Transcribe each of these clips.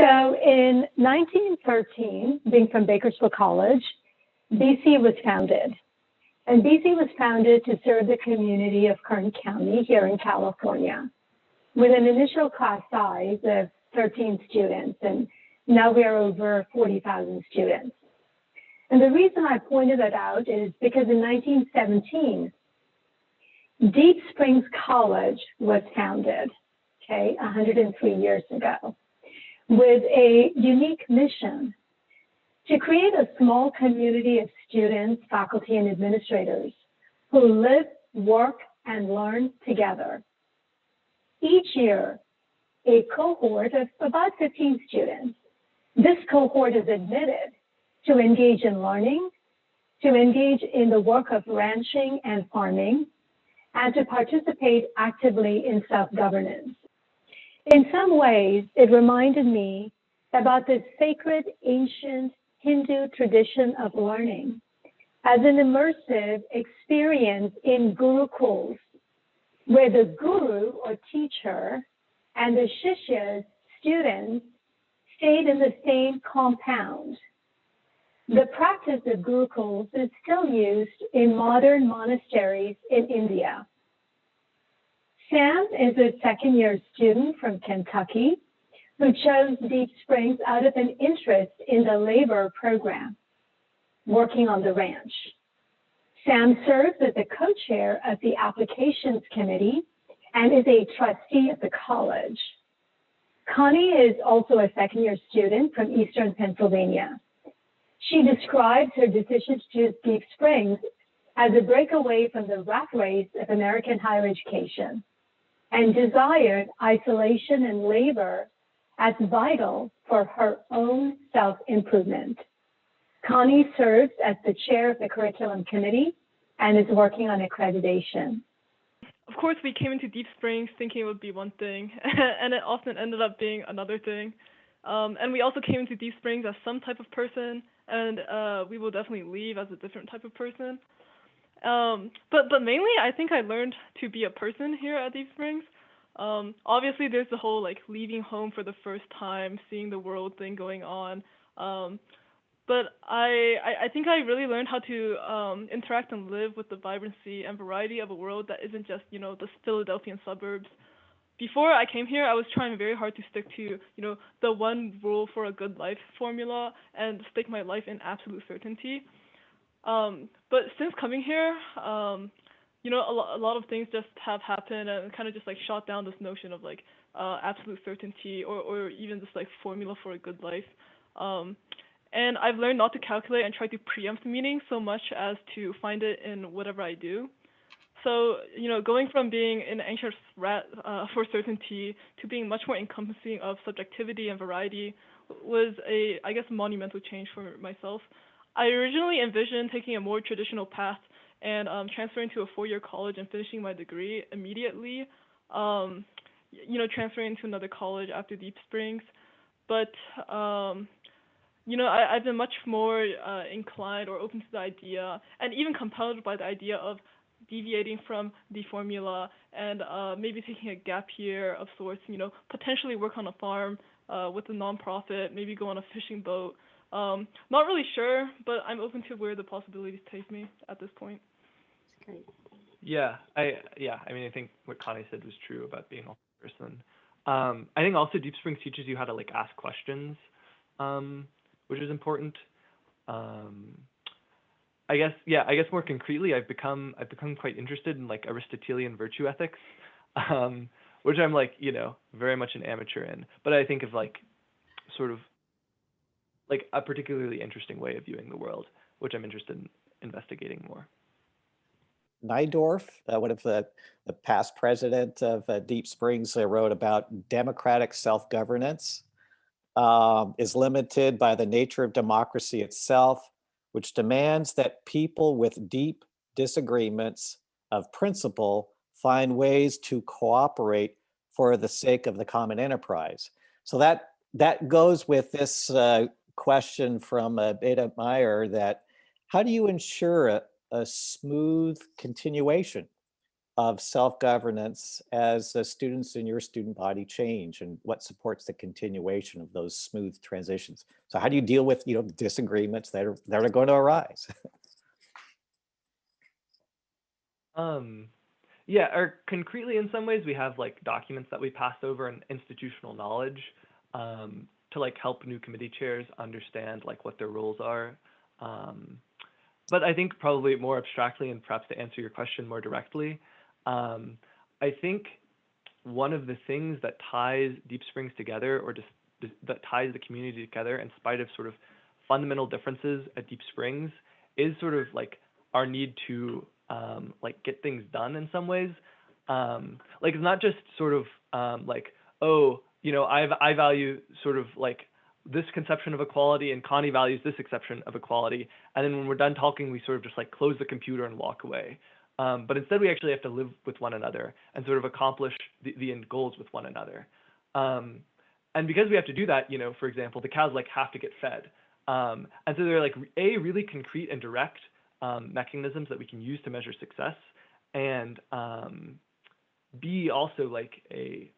So in 1913, being from Bakersfield College, BC was founded. And BC was founded to serve the community of Kern County here in California, with an initial class size of 13 students. And now we are over 40,000 students. And the reason I pointed that out is because in 1917, Deep Springs College was founded, 103 years ago, with a unique mission to create a small community of students, faculty, and administrators who live, work, and learn together. Each year, a cohort of about 15 students, this cohort is admitted to engage in learning, to engage in the work of ranching and farming, and to participate actively in self-governance. In some ways, it reminded me about this sacred ancient Hindu tradition of learning as an immersive experience in gurukuls, where the guru or teacher and the shishya's students stayed in the same compound. The practice of gurukuls is still used in modern monasteries in India. Sam is a second-year student from Kentucky who chose Deep Springs out of an interest in the labor program, working on the ranch. Sam serves as the co-chair of the applications committee and is a trustee of the college. Connie is also a second-year student from Eastern Pennsylvania. She describes her decision to choose Deep Springs as a breakaway from the rat race of American higher education and desired isolation and labor as vital for her own self-improvement. Connie serves as the chair of the curriculum committee and is working on accreditation. Of course, we came into Deep Springs thinking it would be one thing, and it often ended up being another thing. And we also came into Deep Springs as some type of person, and we will definitely leave as a different type of person. But mainly, I think I learned to be a person here at Deep Springs. Obviously, there's the whole like leaving home for the first time, seeing the world thing going on. But I think I really learned how to interact and live with the vibrancy and variety of a world that isn't just, the Philadelphian suburbs. Before I came here, I was trying very hard to stick to, the one rule for a good life formula and stick my life in absolute certainty. But since coming here, a lot of things just have happened and kind of just like shot down this notion of like absolute certainty or even this like formula for a good life. And I've learned not to calculate and try to preempt meaning so much as to find it in whatever I do. So, going from being an anxious rat for certainty to being much more encompassing of subjectivity and variety was a, I guess, monumental change for myself. I originally envisioned taking a more traditional path and transferring to a four-year college and finishing my degree immediately, transferring to another college after Deep Springs. But, I've been much more inclined or open to the idea and even compelled by the idea of deviating from the formula and maybe taking a gap year of sorts, potentially work on a farm with a nonprofit, maybe go on a fishing boat. Not really sure, but I'm open to where the possibilities take me at this point. That's great. Yeah, I think what Connie said was true about being a person. I think also Deep Springs teaches you how to like ask questions, which is important. I guess more concretely, I've become quite interested in like Aristotelian virtue ethics, which I'm like, very much an amateur in. But I think of like sort of like a particularly interesting way of viewing the world, which I'm interested in investigating more. Nydorf, one of the past president of Deep Springs, wrote about democratic self-governance is limited by the nature of democracy itself, which demands that people with deep disagreements of principle find ways to cooperate for the sake of the common enterprise. So that goes with this question from Beta Meyer, that how do you ensure a smooth continuation of self-governance as the students in your student body change, and what supports the continuation of those smooth transitions? So how do you deal with, disagreements that are going to arise? Yeah, or concretely in some ways we have like documents that we pass over and institutional knowledge to like help new committee chairs understand like what their roles are. But I think probably more abstractly, and perhaps to answer your question more directly, I think one of the things that ties Deep Springs together, or just that ties the community together in spite of sort of fundamental differences at Deep Springs, is sort of like our need to like get things done in some ways. Like it's not just sort of like, oh, I value sort of like this conception of equality and Connie values this conception of equality, and then when we're done talking, we sort of just like close the computer and walk away. But instead, we actually have to live with one another and sort of accomplish the end goals with one another. And because we have to do that, for example, the cows like have to get fed. And so they're like really concrete and direct mechanisms that we can use to measure success, and B, also like an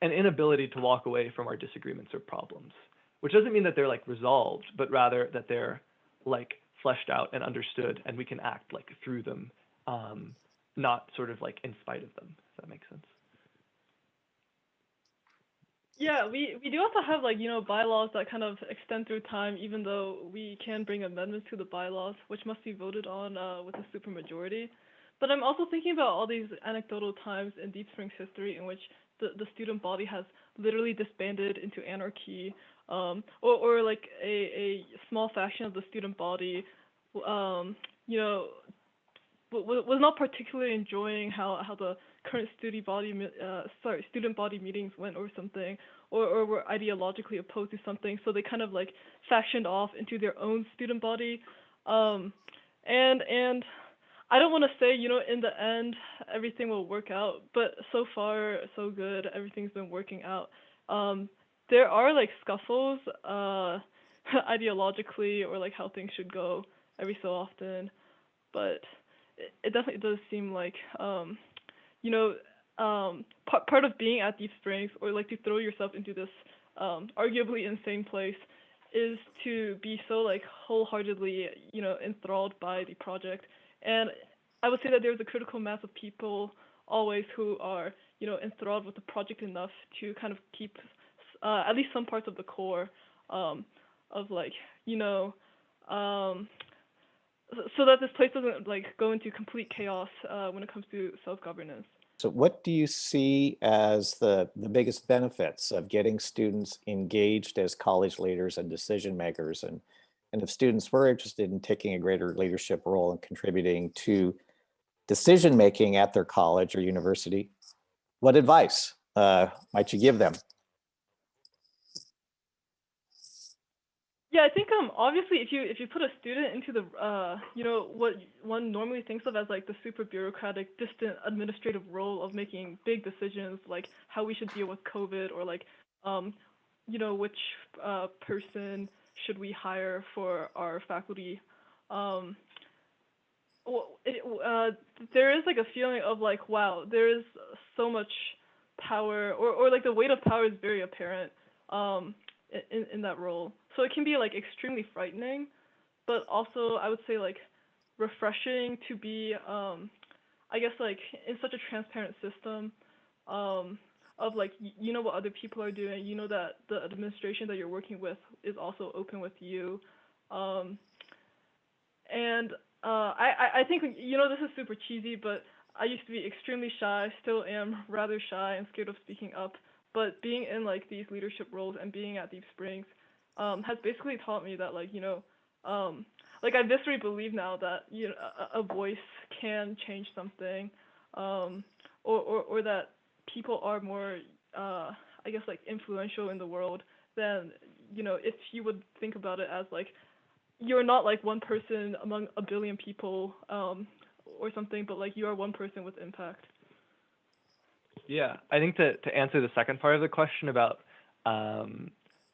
inability to walk away from our disagreements or problems, which doesn't mean that they're like resolved, but rather that they're like fleshed out and understood, and we can act like through them, not sort of like in spite of them, if that makes sense. Yeah, we do also have like, bylaws that kind of extend through time, even though we can bring amendments to the bylaws, which must be voted on with a supermajority. But I'm also thinking about all these anecdotal times in Deep Springs history in which the student body has literally disbanded into anarchy, or like a small faction of the student body, was not particularly enjoying how the current student body meetings went or something, or were ideologically opposed to something, so they kind of like factioned off into their own student body, and I don't want to say, in the end everything will work out, but so far so good. Everything's been working out. There are like scuffles ideologically, or like how things should go every so often, but it definitely does seem like part of being at Deep Springs, or like to throw yourself into this arguably insane place, is to be so like wholeheartedly enthralled by the project. And I would say that there's a critical mass of people always who are enthralled with the project enough to kind of keep at least some parts of the core of like so that this place doesn't like go into complete chaos when it comes to self-governance. So what do you see as the biggest benefits of getting students engaged as college leaders and decision makers? And if students were interested in taking a greater leadership role and contributing to decision making at their college or university, what advice might you give them? Yeah, I think obviously if you put a student into the what one normally thinks of as like the super bureaucratic, distant administrative role of making big decisions, like how we should deal with COVID, or like which person should we hire for our faculty, there is like a feeling of like, wow, there is so much power, or like the weight of power is very apparent in that role. So it can be like extremely frightening, but also I would say like refreshing to be I guess like in such a transparent system of like what other people are doing, that the administration that you're working with is also open with you, and I think this is super cheesy, but I used to be extremely shy, still am rather shy and scared of speaking up, but being in like these leadership roles and being at Deep Springs has basically taught me that like like I viscerally believe now that a voice can change something, or that people are more I guess like influential in the world than if you would think about it as like you're not like one person among a billion people or something, but like you are one person with impact. Yeah, I think to answer the second part of the question about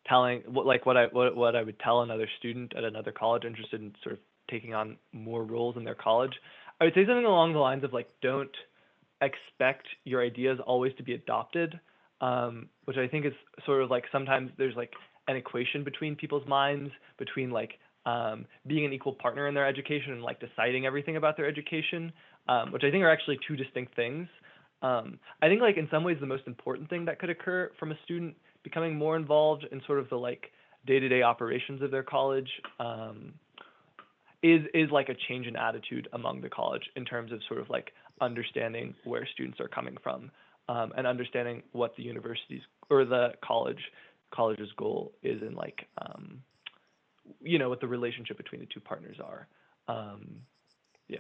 telling what I would tell another student at another college interested in sort of taking on more roles in their college, I would say something along the lines of like, don't expect your ideas always to be adopted, which I think is sort of like sometimes there's like an equation between people's minds between like being an equal partner in their education and like deciding everything about their education, which I think are actually two distinct things. I think like in some ways the most important thing that could occur from a student becoming more involved in sort of the like day-to-day operations of their college is like a change in attitude among the college in terms of sort of like understanding where students are coming from, and understanding what the university's or the college's goal is in like what the relationship between the two partners are. Yeah.